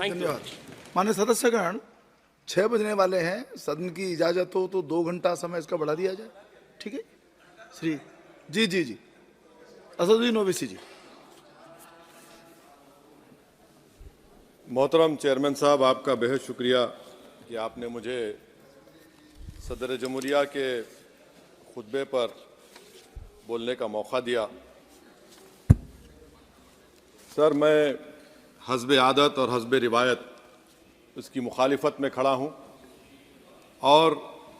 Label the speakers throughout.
Speaker 1: धन्यवाद। माननीय सदस्यगण, 6 बजने वाले हैं। सदन की इजाजत हो तो 2 घंटा समय इसका बढ़ा दिया जाए। ठीक है श्री जी असदुद्दीन ओवैसी जी।
Speaker 2: मोहतरम चेयरमैन साहब, आपका बेहद शुक्रिया कि आपने मुझे सदर जमहूरिया के खुतबे पर बोलने का मौका दिया। सर, मैं हस्ब आदत और हस्ब रिवायत उसकी मुखालिफत में खड़ा हूँ और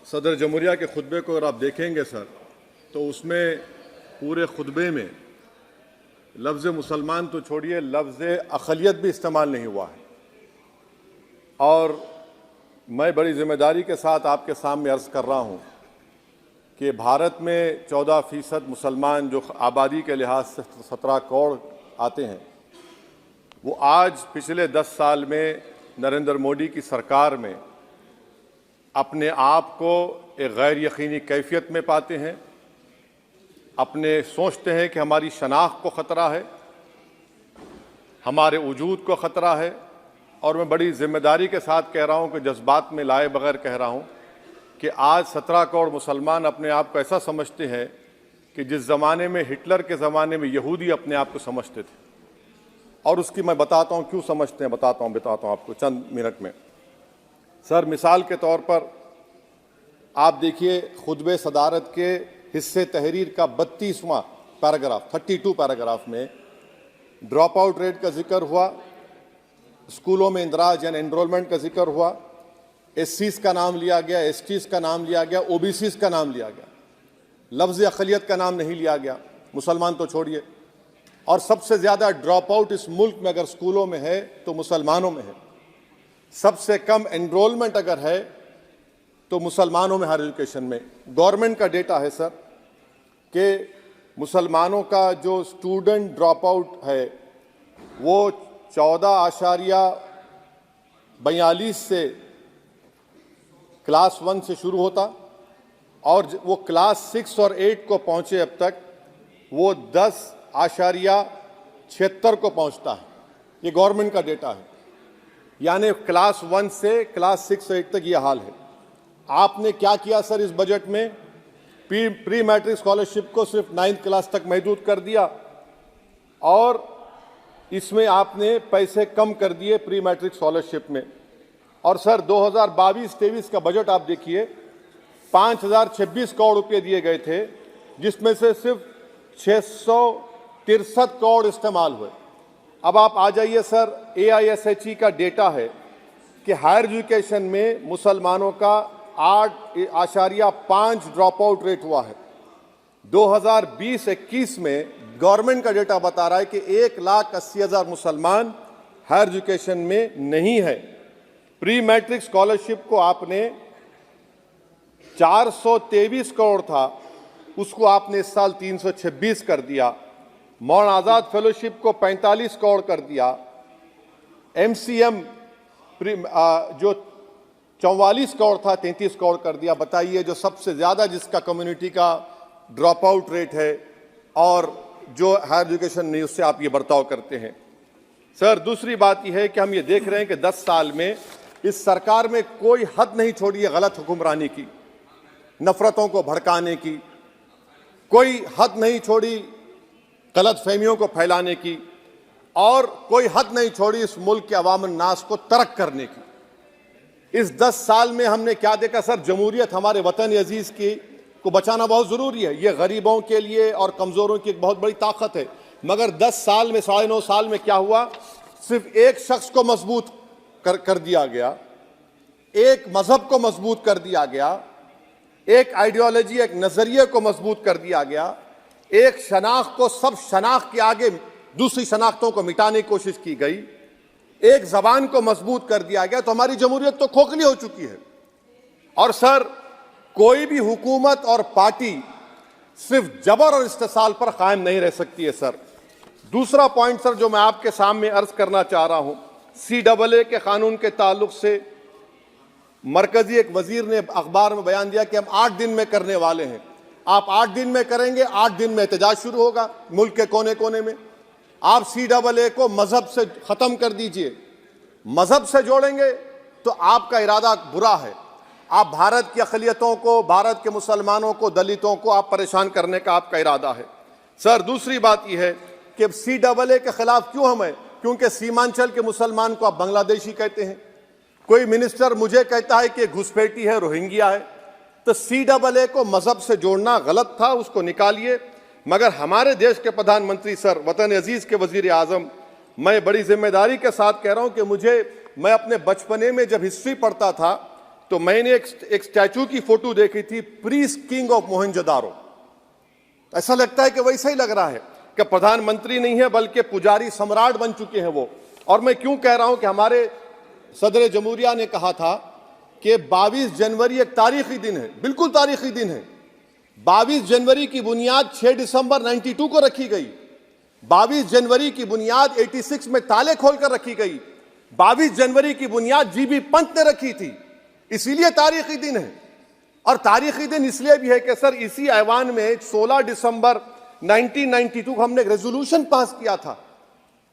Speaker 2: सदर जमहूरिया के खुतबे को अगर आप देखेंगे सर, तो उसमें पूरे खुतबे में लफ्ज़ मुसलमान तो छोड़िए, लफ्ज़ अक़लियत भी इस्तेमाल नहीं हुआ है। और मैं बड़ी ज़िम्मेदारी के साथ आपके सामने अर्ज़ कर रहा हूँ कि भारत में 14% मुसलमान जो आबादी के लिहाज से 17 करोड़ आते हैं, वो आज पिछले 10 साल में नरेंद्र मोदी की सरकार में अपने आप को एक गैर यकीनी कैफियत में पाते हैं। अपने सोचते हैं कि हमारी शनाख्त को ख़तरा है, हमारे वजूद को ख़तरा है। और मैं बड़ी ज़िम्मेदारी के साथ कह रहा हूँ कि जज्बात में लाए बगैर कह रहा हूँ कि आज 17 करोड़ मुसलमान अपने आप को ऐसा समझते हैं कि जिस ज़माने में हिटलर के ज़माने में यहूदी अपने आप को समझते थे। और उसकी मैं बताता हूँ क्यों समझते हैं, बताता हूँ आपको चंद मिनट में। सर, मिसाल के तौर पर आप देखिए खुतबे सदारत के हिस्से तहरीर का 32वां पैराग्राफ 32 पैराग्राफ में ड्रॉप आउट रेट का जिक्र हुआ, स्कूलों में इंदराज यानी एनरोलमेंट का जिक्र हुआ, एससीज का नाम लिया गया, एसटीज का नाम लिया गया, ओबीसीज का नाम लिया गया, लफ्ज़ अक़लियत का नाम नहीं लिया गया, मुसलमान तो छोड़िए। और सबसे ज़्यादा ड्रॉप आउट इस मुल्क में अगर स्कूलों में है तो मुसलमानों में है। सबसे कम एनरोलमेंट अगर है तो मुसलमानों में हायर एजुकेशन में। गवर्नमेंट का डेटा है सर कि मुसलमानों का जो स्टूडेंट ड्रॉप आउट है वो 14.42 से क्लास 1 से शुरू होता और वो क्लास 6 और 8 को पहुंचे अब तक वो 10.76 को पहुंचता है। ये गवर्नमेंट का डेटा है, यानी क्लास 1 से क्लास 6 8 तक ये हाल है। आपने क्या किया सर इस बजट में? प्री मैट्रिक स्कॉलरशिप को सिर्फ 9th क्लास तक महदूद कर दिया और इसमें आपने पैसे कम कर दिए प्री मैट्रिक स्कॉलरशिप में। और सर 2022-23 का बजट आप देखिए, 5026 करोड़ रुपए दिए गए थे, जिसमें से सिर्फ 663 करोड़ इस्तेमाल हुए। अब आप आ जाइए सर, AISHE का डेटा है कि हायर एजुकेशन में मुसलमानों का 8.5 ड्रॉप आउट रेट हुआ है। 2020-21 में गवर्नमेंट का डेटा बता रहा है कि 1,80,000 मुसलमान हायर एजुकेशन में नहीं है। प्री मैट्रिक स्कॉलरशिप को आपने 423 करोड़ था, उसको आपने इस साल 326 कर दिया। मौलाना आज़ाद फेलोशिप को 45 करोड़ कर दिया। MCM जो 44 करोड़ था 33 करोड़ कर दिया। बताइए, जो सबसे ज़्यादा जिसका कम्युनिटी का ड्रॉप आउट रेट है और जो हायर एजुकेशन नहीं, उससे आप ये बर्ताव करते हैं। सर, दूसरी बात यह है कि हम ये देख रहे हैं कि 10 साल में इस सरकार में कोई हद नहीं छोड़ी है गलत हुक्मरानी की, नफरतों को भड़काने की, कोई हद नहीं छोड़ी गलत फहमियों को फैलाने की, और कोई हद नहीं छोड़ी इस मुल्क के अवाम नास को तर्क करने की। इस 10 साल में हमने क्या देखा सर? जमहूरियत हमारे वतन अजीज की को बचाना बहुत ज़रूरी है। ये गरीबों के लिए और कमज़ोरों की एक बहुत बड़ी ताकत है। मगर 10 साल में 9.5 साल में क्या हुआ? सिर्फ एक शख्स को मजबूत कर दिया गया, एक मजहब को मजबूत कर दिया गया, एक आइडियोलॉजी, एक नज़रिए को मजबूत कर दिया गया, एक शनाख्त को सब शनाख्त के आगे दूसरी शनाख्तों को मिटाने की कोशिश की गई, एक ज़बान को मजबूत कर दिया गया। तो हमारी जमहूरियत तो खोखली हो चुकी है। और सर, कोई भी हुकूमत और पार्टी सिर्फ जबर और इस्तेसाल पर कायम नहीं रह सकती है सर। दूसरा पॉइंट सर जो मैं आपके सामने अर्ज करना चाह रहा हूं, CAA के कानून के ताल्लुक से मरकजी एक वजीर ने अखबार में बयान दिया कि हम 8 दिन में करने वाले हैं। आप 8 दिन में करेंगे, 8 दिन में एहतजाज शुरू होगा मुल्क के कोने कोने में। आप CAA को मजहब से खत्म कर दीजिए, मजहब से जोड़ेंगे तो आपका इरादा बुरा है। आप भारत की अक़लियतों को, भारत के मुसलमानों को, दलितों को आप परेशान करने का आपका इरादा है। सर, दूसरी बात यह है कि CAA के खिलाफ क्यों हम हैं? क्योंकि सीमांचल के मुसलमान को आप बांग्लादेशी कहते हैं। कोई मिनिस्टर मुझे कहता है कि घुसपैठी है, रोहिंग्या है। तो CAA को मजहब से जोड़ना गलत था, उसको निकालिए। मगर हमारे देश के प्रधानमंत्री सर, वतन अजीज के वजीर आजम, मैं बड़ी जिम्मेदारी के साथ कह रहा हूं कि मैं अपने बचपने में जब हिस्ट्री पढ़ता था तो मैंने एक स्टैचू की फोटो देखी थी, प्रीस्ट किंग ऑफ मोहनजोदारो। ऐसा लगता है कि वैसा ही लग रहा है कि प्रधानमंत्री नहीं है बल्कि पुजारी सम्राट बन चुके हैं वो। और मैं क्यों कह रहा हूं कि हमारे सदर जमहूरिया ने कहा था कि 22 जनवरी एक तारीखी दिन है, बिल्कुल तारीखी दिन है। 22 जनवरी की बुनियाद 6 दिसंबर 92 को रखी गई। 22 जनवरी की बुनियाद 86 में ताले खोलकर रखी गई। 22 जनवरी की बुनियाद GB पंत ने रखी थी, इसीलिए तारीखी दिन है। और तारीखी दिन इसलिए भी है कि सर, इसी ऐवान में 16 दिसंबर 1992 को हमने एक रेजोल्यूशन पास किया था।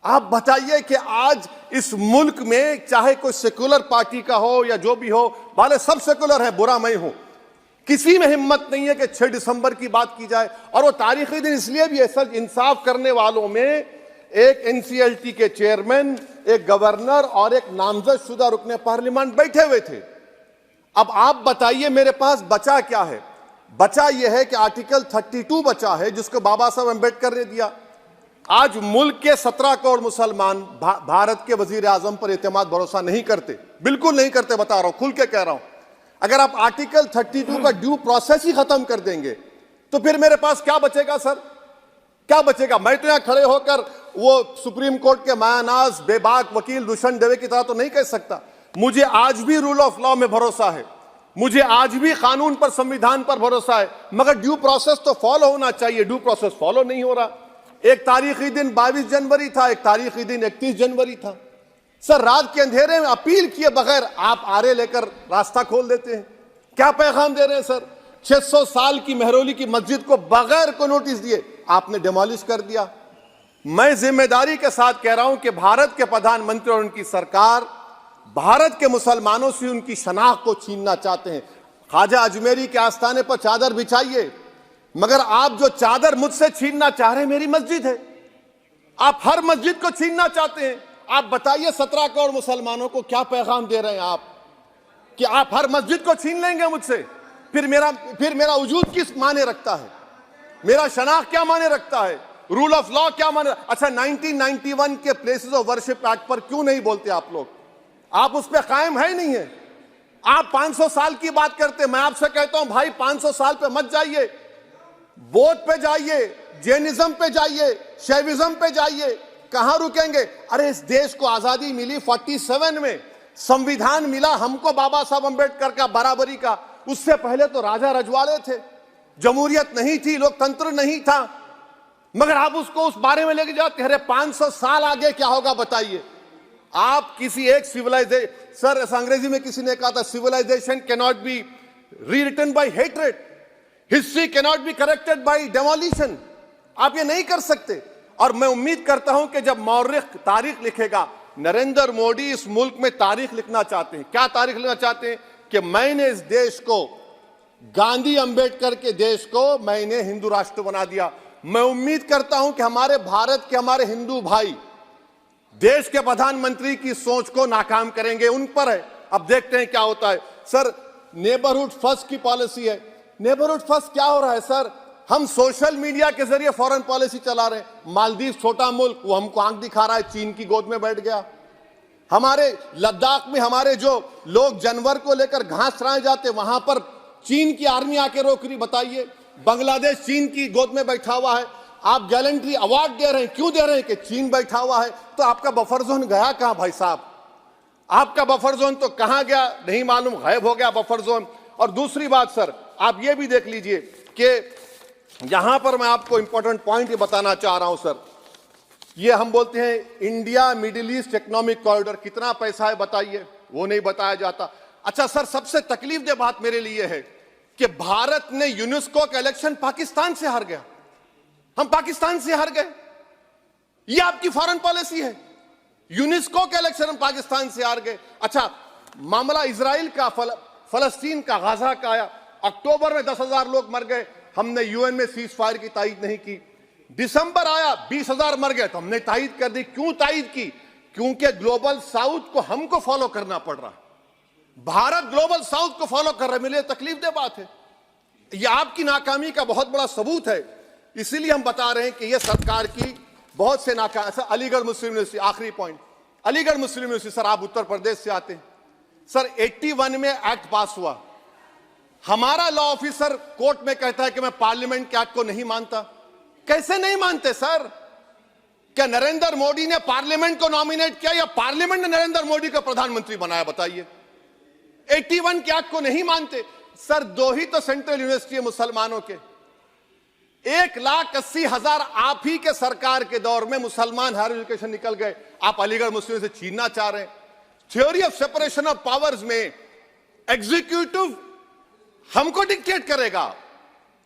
Speaker 2: आप बताइए कि आज इस मुल्क में चाहे कोई सेकुलर पार्टी का हो या जो भी हो, वाले सब सेकुलर है, बुरा मैं हूं, किसी में हिम्मत नहीं है कि 6 दिसंबर की बात की जाए। और वो तारीखी दिन इसलिए भी है सर, इंसाफ करने वालों में एक NCLT के चेयरमैन, एक गवर्नर और एक नामजद शुदा रुकने पार्लियामेंट बैठे हुए थे। अब आप बताइए मेरे पास बचा क्या है? बचा यह है कि आर्टिकल 32 बचा है, जिसको बाबा साहब अम्बेडकर ने दिया। आज मुल्क के 17 करोड़ मुसलमान भारत के वजीर आजम पर एतमाद भरोसा नहीं करते, बिल्कुल नहीं करते, बता रहा हूं, खुल के कह रहा हूं। अगर आप आर्टिकल 32 का ड्यू प्रोसेस ही खत्म कर देंगे तो फिर मेरे पास क्या बचेगा सर? क्या बचेगा? मैं तो यहां खड़े होकर वो सुप्रीम कोर्ट के मायानाज बेबाक वकील दुष्यंत दवे की तरह तो नहीं कह सकता। मुझे आज भी रूल ऑफ लॉ में भरोसा है, मुझे आज भी कानून पर, संविधान पर भरोसा है, मगर ड्यू प्रोसेस तो फॉलो होना चाहिए। ड्यू प्रोसेस फॉलो नहीं हो रहा। एक तारीखी दिन 22 जनवरी था, एक तारीखी दिन 31 जनवरी था। सर, रात के अंधेरे में अपील किए बगैर आप आरे लेकर रास्ता खोल देते हैं। क्या पैगाम दे रहे हैं सर? 600 साल की मेहरौली की मस्जिद को बगैर को नोटिस दिए आपने डिमोलिश कर दिया। मैं जिम्मेदारी के साथ कह रहा हूं कि भारत के प्रधानमंत्री और उनकी सरकार भारत के मुसलमानों से उनकी शनाख्त को छीनना चाहते हैं। ख्वाजा अजमेरी के आस्थाने पर चादर बिछाइए, मगर आप जो चादर मुझसे छीनना चाह रहे हैं, मेरी मस्जिद है, आप हर मस्जिद को छीनना चाहते हैं। आप बताइए 17 करोड़ मुसलमानों को क्या पैगाम दे रहे हैं आप कि आप हर मस्जिद को छीन लेंगे मुझसे? फिर मेरा वजूद किस माने रखता है? मेरा शनाख्त क्या माने रखता है? रूल ऑफ लॉ क्या माने? अच्छा, 1991 के प्लेसेस ऑफ वर्शिप एक्ट पर क्यों नहीं बोलते आप लोग? आप उस पर कायम है नहीं है। आप 500 साल की बात करते, मैं आपसे कहता हूं भाई 500 साल पे मत जाइए, बौद्ध पे जाइए, जैनिज्म पे जाइए, शैविज्म पे जाइए, कहां रुकेंगे? अरे इस देश को आजादी मिली 47 में, संविधान मिला हमको बाबा साहब अम्बेडकर का, बराबरी का। उससे पहले तो राजा रजवाड़े थे, जमहूरियत नहीं थी, लोकतंत्र नहीं था, मगर आप उसको उस बारे में लेके जाते। अरे 500 साल आगे क्या होगा बताइए? आप किसी एक सिविलाइजेशन, सर ऐसा अंग्रेजी में किसी ने कहा था, civilisation can not be rewritten by hatred, history can not be corrected by demolition. आप ये नहीं कर सकते। और मैं उम्मीद करता हूं कि जब मौर्रिख तारीख लिखेगा, नरेंद्र मोदी इस मुल्क में तारीख लिखना चाहते हैं। क्या तारीख लिखना चाहते हैं? कि मैंने इस देश को, गांधी अंबेडकर के देश को मैंने हिंदू राष्ट्र बना दिया। मैं उम्मीद करता हूं कि हमारे भारत के हमारे हिंदू भाई देश के प्रधानमंत्री की सोच को नाकाम करेंगे, उन पर है। अब देखते हैं क्या होता है। सर, नेबरहुड फर्स्ट की पॉलिसी है। नेबरहुड फर्स्ट क्या हो रहा है सर? हम सोशल मीडिया के जरिए फॉरेन पॉलिसी चला रहे हैं। मालदीव छोटा मुल्क, वो हमको आंख दिखा रहा है, चीन की गोद में बैठ गया। हमारे लद्दाख में हमारे जो लोग जानवर को लेकर घास चराए जाते, वहां पर चीन की आर्मी आके रोक रही। बताइए, बांग्लादेश चीन की गोद में बैठा हुआ है। आप गैलेंट्री अवार्ड दे रहे हैं, क्यों दे रहे हैं? कि चीन बैठा हुआ है। तो आपका बफर जोन गया कहां भाई साहब? आपका बफर जोन तो कहां गया नहीं मालूम, गायब हो गया बफर जोन। और दूसरी बात सर, आप ये भी देख लीजिए कि यहां पर मैं आपको इंपॉर्टेंट पॉइंट ये बताना चाह रहा हूं सर। ये हम बोलते हैं India middle east economic corridor, कितना पैसा है बताइए? वो नहीं बताया जाता। अच्छा सर, सबसे तकलीफ दे बात मेरे लिए है कि भारत ने यूनेस्को का इलेक्शन पाकिस्तान से हार गया। हम पाकिस्तान से हार गए। ये आपकी फॉरेन पॉलिसी है। यूनेस्को के इलेक्शन में पाकिस्तान से हार गए। अच्छा, मामला इजराइल का, फलस्तीन का, गाजा का आया, अक्टूबर में 10,000 लोग मर गए, हमने यूएन में सीज फायर की तायीद नहीं की। दिसंबर आया, 20,000 मर गए, तो हमने तायीद कर दी। क्यों तायीद की? क्योंकि ग्लोबल साउथ को हमको फॉलो करना पड़ रहा है। भारत ग्लोबल साउथ को फॉलो कर रहा है, मेरे लिए तकलीफ दे बात है। यह आपकी नाकामी का बहुत बड़ा सबूत है। इसीलिए हम बता रहे हैं कि यह सरकार की बहुत से नाकाम। अलीगढ़ मुस्लिम यूनिवर्सिटी, आखिरी पॉइंट, अलीगढ़ मुस्लिम यूनिवर्सिटी। सर, आप उत्तर प्रदेश से आते हैं। सर, 81 में एक्ट पास हुआ। हमारा लॉ ऑफिसर कोर्ट में कहता है कि मैं पार्लियामेंट के एक्ट को नहीं मानता। कैसे नहीं मानते सर? क्या नरेंद्र मोदी ने पार्लियामेंट को नॉमिनेट किया या पार्लियामेंट ने नरेंद्र मोदी को प्रधानमंत्री बनाया? बताइए। 81 के एक्ट को नहीं मानते। सर, 2 ही तो सेंट्रल यूनिवर्सिटी है मुसलमानों के। 1,80,000 आप ही के सरकार के दौर में मुसलमान हायर एजुकेशन निकल गए। आप अलीगढ़ मुस्लिम से छीनना चाह रहे हैं। Theory of separation of powers में एग्जीक्यूटिव हमको डिक्टेट करेगा।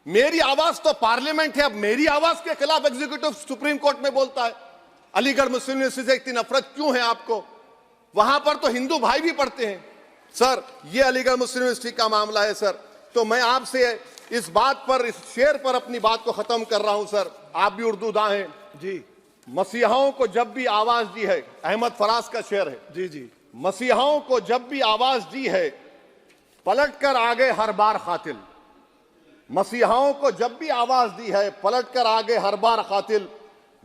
Speaker 2: मेरी आवाज तो पार्लियामेंट है, अब मेरी आवाज के खिलाफ एग्जीक्यूटिव सुप्रीम कोर्ट में बोलता है। अलीगढ़ मुस्लिम यूनिवर्सिटी से इतनी नफरत क्यों है आपको? वहां पर तो हिंदू भाई भी पढ़ते हैं। सर, ये अलीगढ़ मुस्लिम यूनिवर्सिटी का मामला है सर। तो मैं आपसे इस बात पर, इस शेर पर अपनी बात को खत्म कर रहा हूं सर। आप भी उर्दूदां हैं
Speaker 1: जी।
Speaker 2: मसीहाओं को जब भी आवाज दी है, अहमद फराज का शेर है
Speaker 1: जी जी।
Speaker 2: मसीहाओं को जब भी आवाज दी है, पलट कर आ गए हर बार कातिल। मसीहाओं को जब भी आवाज दी है, पलट कर आ गए हर बार कातिल।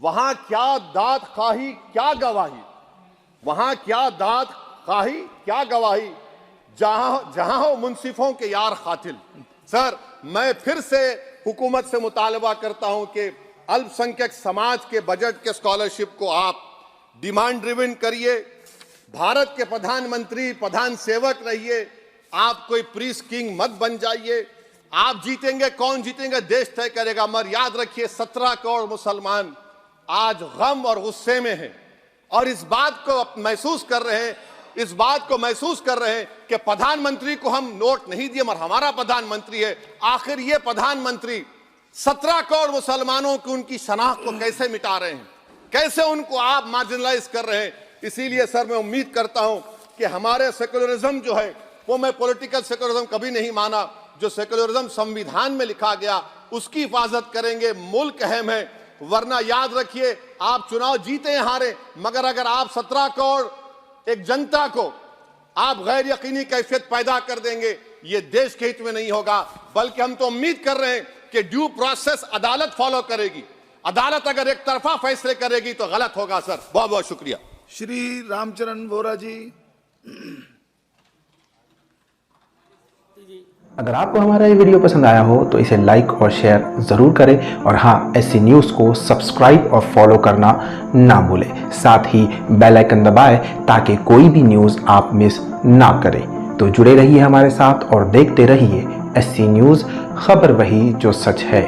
Speaker 2: वहां क्या दाद खाही क्या गवाही, वहां क्या दाद खाही क्या गवाही, जहां हो मुंसिफों के यार कातिल। सर, मैं फिर से हुकूमत से मुतालबा करता हूं कि अल्पसंख्यक समाज के बजट के स्कॉलरशिप को आप डिमांड ड्रिवन करिए। भारत के प्रधानमंत्री, प्रधान सेवक रहिए। आप कोई प्रीस किंग मत बन जाइए। आप जीतेंगे, कौन जीतेंगे देश तय करेगा। मगर याद रखिए, 17 करोड़ मुसलमान आज गम और गुस्से में हैं और इस बात को महसूस कर रहे हैं, इस बात को महसूस कर रहे हैं कि प्रधानमंत्री को हम नोट नहीं दिए, मगर हमारा प्रधानमंत्री है। आखिर ये प्रधानमंत्री 17 करोड़ मुसलमानों की उनकी शनाख्त को कैसे मिटा रहे हैं, कैसे उनको आप मार्जिनलाइज कर रहे हैं। इसीलिए सर, मैं उम्मीद करता हूं कि हमारे सेकुलरिज्म जो है, वो मैं पॉलिटिकल सेकुलरिज्म कभी नहीं माना। जो सेकुलरिज्म संविधान में लिखा गया, उसकी हिफाजत करेंगे। मुल्क अहम है, वरना याद रखिए, आप चुनाव जीते हैं हारे, मगर अगर आप 17 करोड़ एक जनता को आप गैर यकीनी कैफियत पैदा कर देंगे, ये देश के हित में नहीं होगा। बल्कि हम तो उम्मीद कर रहे हैं कि ड्यू प्रोसेस अदालत फॉलो करेगी। अदालत अगर एक तरफा फैसले करेगी तो गलत होगा। सर, बहुत बहुत शुक्रिया।
Speaker 1: श्री रामचरण बोरा जी।
Speaker 3: अगर आपको हमारा ये वीडियो पसंद आया हो तो इसे लाइक और शेयर ज़रूर करें और हाँ, SC न्यूज़ को सब्सक्राइब और फॉलो करना ना भूलें। साथ ही बेल आइकन दबाएं ताकि कोई भी न्यूज़ आप मिस ना करें। तो जुड़े रहिए हमारे साथ और देखते रहिए SC न्यूज़, खबर वही जो सच है।